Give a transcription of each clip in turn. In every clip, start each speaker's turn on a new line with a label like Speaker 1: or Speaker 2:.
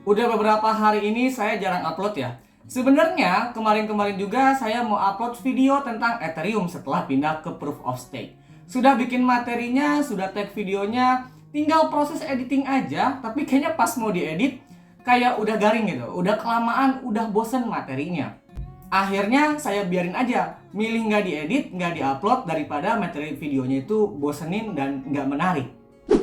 Speaker 1: Udah beberapa hari ini saya jarang upload ya. Sebenarnya kemarin-kemarin juga saya mau upload video tentang Ethereum setelah pindah ke Proof of Stake. Sudah bikin materinya, sudah tag videonya, tinggal proses editing aja. Tapi kayaknya pas mau diedit kayak udah garing gitu, udah kelamaan, udah bosen materinya. Akhirnya saya biarin aja, milih nggak diedit, nggak diupload daripada materi videonya itu bosenin dan nggak menarik.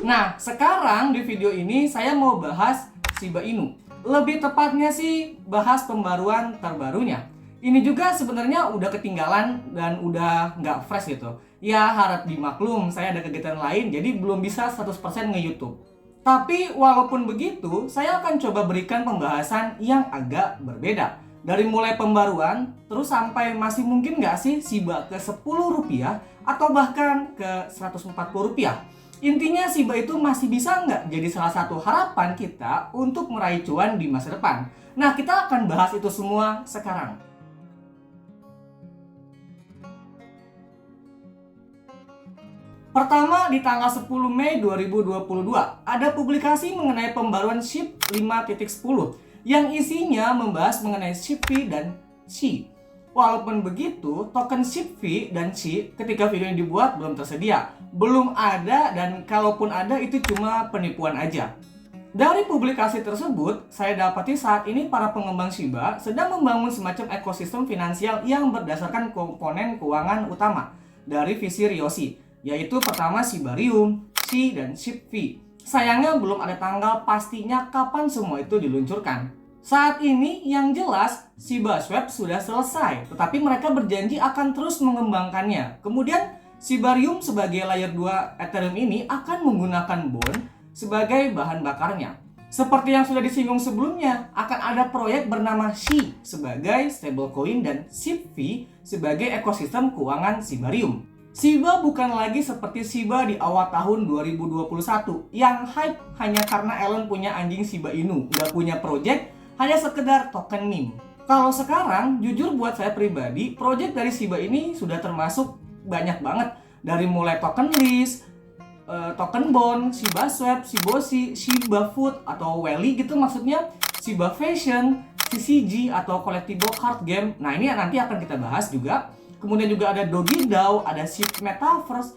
Speaker 1: Nah, sekarang di video ini saya mau bahas Shiba Inu. Lebih tepatnya sih bahas pembaruan terbarunya. Ini juga sebenarnya udah ketinggalan dan udah nggak fresh gitu. Ya harap dimaklum, saya ada kegiatan lain jadi belum bisa 100% nge-YouTube. Tapi walaupun begitu, saya akan coba berikan pembahasan yang agak berbeda. Dari mulai pembaruan, terus sampai masih mungkin nggak sih Shiba ke 10 rupiah atau bahkan ke 140 rupiah. Intinya Shiba itu masih bisa nggak jadi salah satu harapan kita untuk meraih cuan di masa depan. Nah, kita akan bahas itu semua sekarang. Pertama, di tanggal 10 Mei 2022, ada publikasi mengenai pembaruan SHIB 5.10 yang isinya membahas mengenai SHIB V dan SHI. Walaupun begitu, token SHIB V dan SHI ketika video ini dibuat belum tersedia. Belum ada, dan kalaupun ada itu cuma penipuan aja. Dari publikasi tersebut, saya dapati saat ini para pengembang Shiba sedang membangun semacam ekosistem finansial yang berdasarkan komponen keuangan utama dari visi Ryoshi, yaitu pertama Shibarium, SHI, dan SHIB V. Sayangnya belum ada tanggal pastinya kapan semua itu diluncurkan. Saat ini yang jelas Shiba Swap sudah selesai, tetapi mereka berjanji akan terus mengembangkannya. Kemudian Shibarium sebagai layer 2 Ethereum ini akan menggunakan bond sebagai bahan bakarnya. Seperti yang sudah disinggung sebelumnya, akan ada proyek bernama SHI sebagai stablecoin dan SHIB V sebagai ekosistem keuangan Shibarium. Shiba bukan lagi seperti Shiba di awal tahun 2021 yang hype hanya karena Elon punya anjing Shiba Inu, nggak punya project, hanya sekedar token meme. Kalau sekarang, jujur buat saya pribadi, project dari Shiba ini sudah termasuk banyak banget. Dari mulai token list, token bond, Shiba Swap, Shiboshi, Shiba Food atau Wally gitu maksudnya, Shiba Fashion, CCG atau Collectible Card Game. Nah ini nanti akan kita bahas juga. Kemudian juga ada Dogi DAO, ada SHIB Metaverse,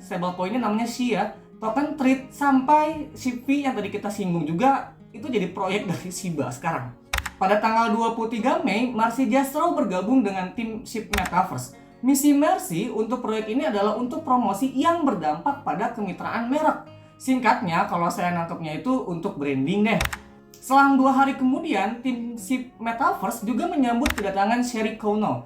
Speaker 1: stablecoinnya namanya SHI ya, token Treat, sampai SHIB V yang tadi kita singgung juga itu jadi proyek dari Shiba sekarang. Pada tanggal 23 Mei, Marcy Jastrow bergabung dengan tim SHIB Metaverse. Misi Marcy untuk proyek ini adalah untuk promosi yang berdampak pada kemitraan merek. Singkatnya, kalau saya nangkepnya itu untuk branding deh. Selang 2 hari kemudian, tim SHIB Metaverse juga menyambut kedatangan Sherry Kono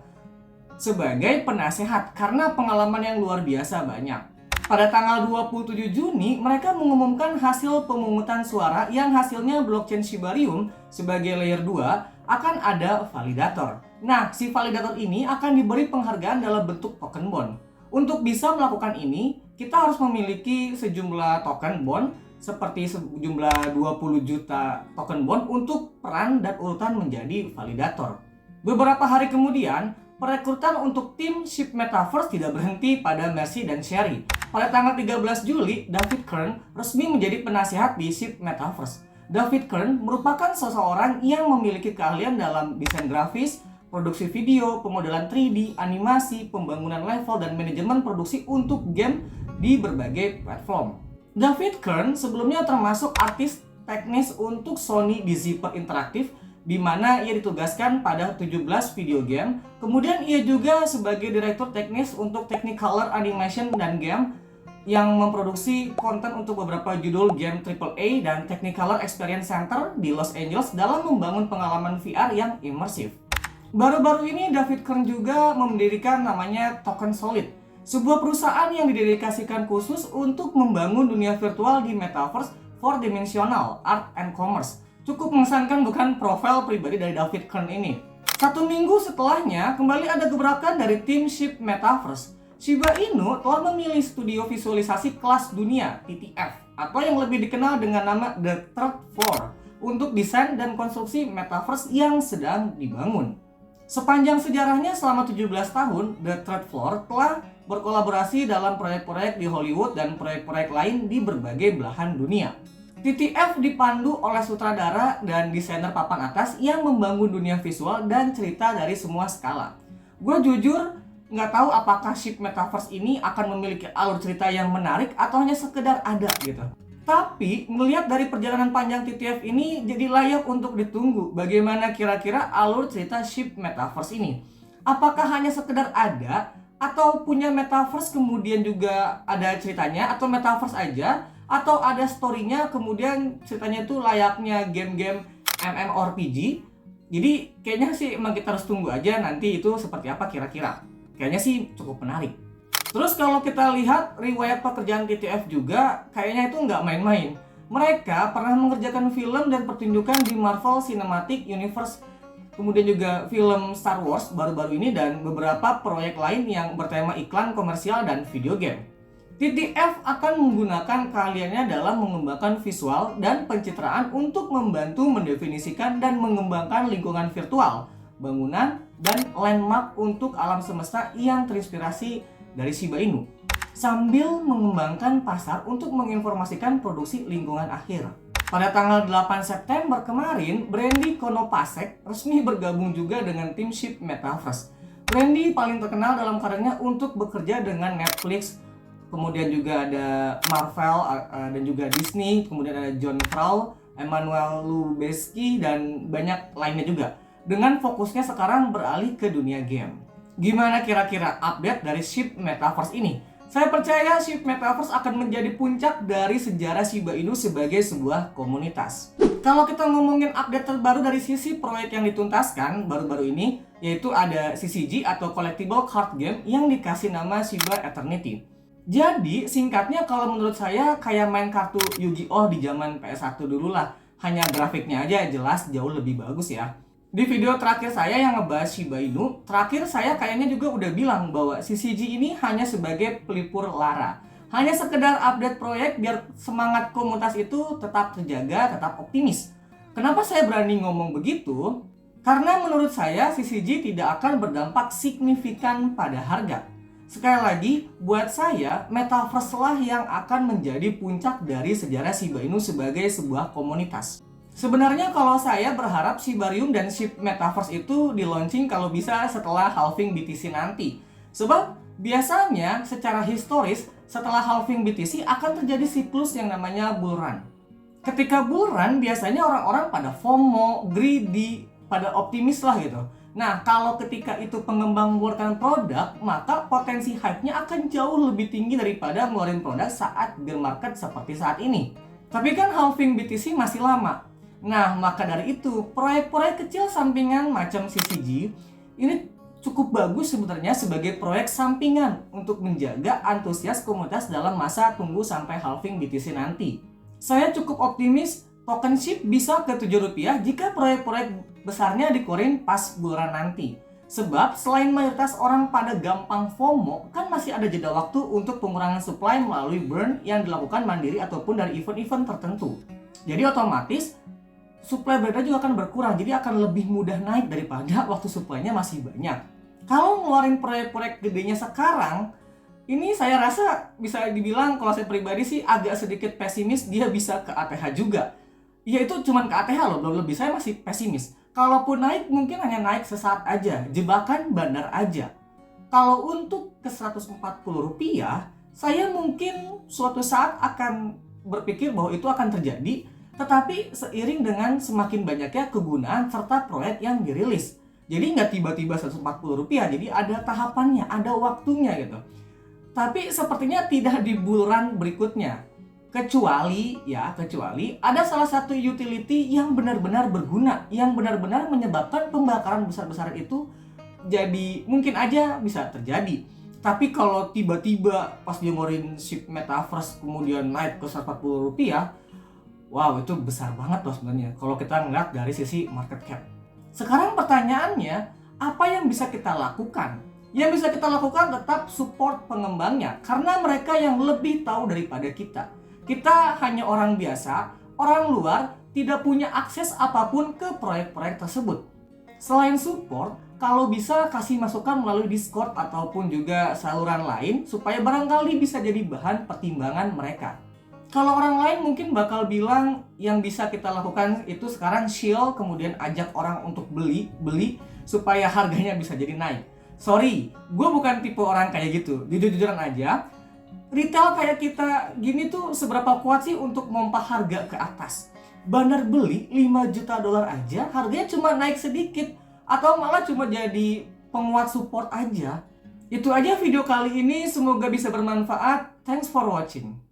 Speaker 1: sebagai penasehat karena pengalaman yang luar biasa banyak. Pada tanggal 27 Juni, mereka mengumumkan hasil pemungutan suara yang hasilnya blockchain Shibarium sebagai layer 2 akan ada validator. Nah, si validator ini akan diberi penghargaan dalam bentuk token bond. Untuk bisa melakukan ini, kita harus memiliki sejumlah token bond seperti sejumlah 20 juta token bond untuk peran dan urutan menjadi validator. Beberapa hari kemudian, perekrutan untuk tim SHIB Metaverse tidak berhenti pada Marcy dan Sherry. Pada tanggal 13 Juli, David Kern resmi menjadi penasihat di SHIB Metaverse. David Kern merupakan seseorang yang memiliki keahlian dalam desain grafis, produksi video, pemodelan 3D, animasi, pembangunan level, dan manajemen produksi untuk game di berbagai platform. David Kern sebelumnya termasuk artis teknis untuk Sony di Zipper Interactive, di mana ia ditugaskan pada 17 video game. Kemudian ia juga sebagai direktur teknis untuk Technicolor Animation dan Game yang memproduksi konten untuk beberapa judul game AAA dan Technicolor Experience Center di Los Angeles dalam membangun pengalaman VR yang imersif. Baru-baru ini David Kern juga mendirikan namanya Token Solid, sebuah perusahaan yang didedikasikan khusus untuk membangun dunia virtual di Metaverse 4-dimensional art and commerce. Cukup mengesankan bukan profil pribadi dari David Kern ini. 1 minggu setelahnya, kembali ada gebrakan dari tim SHIB Metaverse. Shiba Inu telah memilih studio visualisasi kelas dunia, TTF, atau yang lebih dikenal dengan nama The Third Floor, untuk desain dan konstruksi Metaverse yang sedang dibangun. Sepanjang sejarahnya selama 17 tahun, The Third Floor telah berkolaborasi dalam proyek-proyek di Hollywood dan proyek-proyek lain di berbagai belahan dunia. TTF dipandu oleh sutradara dan desainer papan atas yang membangun dunia visual dan cerita dari semua skala. Gue jujur nggak tahu apakah ship Metaverse ini akan memiliki alur cerita yang menarik atau hanya sekedar ada gitu. Tapi melihat dari perjalanan panjang TTF ini jadi layak untuk ditunggu bagaimana kira-kira alur cerita ship Metaverse ini. Apakah hanya sekedar ada atau punya Metaverse kemudian juga ada ceritanya, atau Metaverse aja, atau ada story-nya kemudian ceritanya itu layaknya game-game MMORPG. Jadi kayaknya sih emang kita harus tunggu aja nanti itu seperti apa kira-kira. Kayaknya sih cukup menarik. Terus kalau kita lihat riwayat pekerjaan TTF juga kayaknya itu nggak main-main. Mereka pernah mengerjakan film dan pertunjukan di Marvel Cinematic Universe, kemudian juga film Star Wars baru-baru ini, dan beberapa proyek lain yang bertema iklan, komersial, dan video game. TTF akan menggunakan keahliannya dalam mengembangkan visual dan pencitraan untuk membantu mendefinisikan dan mengembangkan lingkungan virtual, bangunan, dan landmark untuk alam semesta yang terinspirasi dari Shiba Inu, sambil mengembangkan pasar untuk menginformasikan produksi lingkungan akhir. Pada tanggal 8 September kemarin, Brandy Konopasek resmi bergabung juga dengan tim Ship Metaverse. Brandy paling terkenal dalam karirnya untuk bekerja dengan Netflix, kemudian juga ada Marvel dan juga Disney, kemudian ada Jon Favreau, Emmanuel Lubezki, dan banyak lainnya juga. Dengan fokusnya sekarang beralih ke dunia game. Gimana kira-kira update dari Ship Metaverse ini? Saya percaya Ship Metaverse akan menjadi puncak dari sejarah Shiba Inu sebagai sebuah komunitas. Kalau kita ngomongin update terbaru dari sisi proyek yang dituntaskan baru-baru ini, yaitu ada CCG atau Collectible Card Game yang dikasih nama Shiba Eternity. Jadi singkatnya kalau menurut saya kayak main kartu Yu-Gi-Oh di zaman PS1 dulu lah. Hanya grafiknya aja jelas jauh lebih bagus ya. Di video terakhir saya yang ngebahas Shiba Inu, terakhir saya kayaknya juga udah bilang bahwa CCG ini hanya sebagai pelipur lara. Hanya sekedar update proyek biar semangat komunitas itu tetap terjaga, tetap optimis. Kenapa saya berani ngomong begitu? Karena menurut saya CCG tidak akan berdampak signifikan pada harga. Sekali lagi, buat saya, Metaverse lah yang akan menjadi puncak dari sejarah Shiba Inu sebagai sebuah komunitas. Sebenarnya kalau saya berharap Shibarium dan Ship Metaverse itu di-launching kalau bisa setelah halving BTC nanti. Sebab biasanya secara historis setelah halving BTC akan terjadi siklus yang namanya bull run. Ketika bull run biasanya orang-orang pada FOMO, greedy, pada optimis lah gitu. Nah, kalau ketika itu pengembang mengeluarkan produk, maka potensi hype-nya akan jauh lebih tinggi daripada ngeluarin produk saat bear market seperti saat ini. Tapi kan halving BTC masih lama. Nah, maka dari itu, proyek-proyek kecil sampingan macam CCG ini cukup bagus sebenarnya sebagai proyek sampingan untuk menjaga antusias komunitas dalam masa tunggu sampai halving BTC nanti. Saya cukup optimis token SHIB bisa ke Rp7 jika proyek-proyek besarnya dikeluarin pas bulan nanti. Sebab selain mayoritas orang pada gampang FOMO, kan masih ada jeda waktu untuk pengurangan supply melalui burn yang dilakukan mandiri ataupun dari event-event tertentu. Jadi otomatis supply mereka juga akan berkurang, jadi akan lebih mudah naik daripada waktu supply-nya masih banyak. Kalau ngeluarin proyek-proyek gedenya sekarang, ini saya rasa bisa dibilang kalau saya pribadi sih agak sedikit pesimis dia bisa ke ATH juga. Ya itu cuma ke ATH loh, belum lebih, saya masih pesimis. Kalaupun naik mungkin hanya naik sesaat aja, jebakan bandar aja. Kalau untuk ke Rp140, saya mungkin suatu saat akan berpikir bahwa itu akan terjadi, tetapi seiring dengan semakin banyaknya kegunaan serta proyek yang dirilis. Jadi nggak tiba-tiba Rp140, jadi ada tahapannya, ada waktunya gitu. Tapi sepertinya tidak di bull run berikutnya. Kecuali ada salah satu utility yang benar-benar berguna, yang benar-benar menyebabkan pembakaran besar-besaran itu jadi mungkin aja bisa terjadi. Tapi kalau tiba-tiba pas dia ngeluarin Ship Metaverse kemudian naik ke Rp140, wow itu besar banget loh sebenarnya kalau kita ngeliat dari sisi market cap. Sekarang pertanyaannya, apa yang bisa kita lakukan? Yang bisa kita lakukan tetap support pengembangnya, karena mereka yang lebih tahu daripada kita. Kita hanya orang biasa, orang luar, tidak punya akses apapun ke proyek-proyek tersebut. Selain support, kalau bisa kasih masukan melalui Discord ataupun juga saluran lain supaya barangkali bisa jadi bahan pertimbangan mereka. Kalau orang lain mungkin bakal bilang yang bisa kita lakukan itu sekarang shield, kemudian ajak orang untuk beli supaya harganya bisa jadi naik. Sorry, gue bukan tipe orang kayak gitu. Jujur-jujuran aja, retail kayak kita gini tuh seberapa kuat sih untuk mompa harga ke atas? Bandar beli 5 juta dolar aja harganya cuma naik sedikit atau malah cuma jadi penguat support aja. Itu aja video kali ini, semoga bisa bermanfaat. Thanks for watching.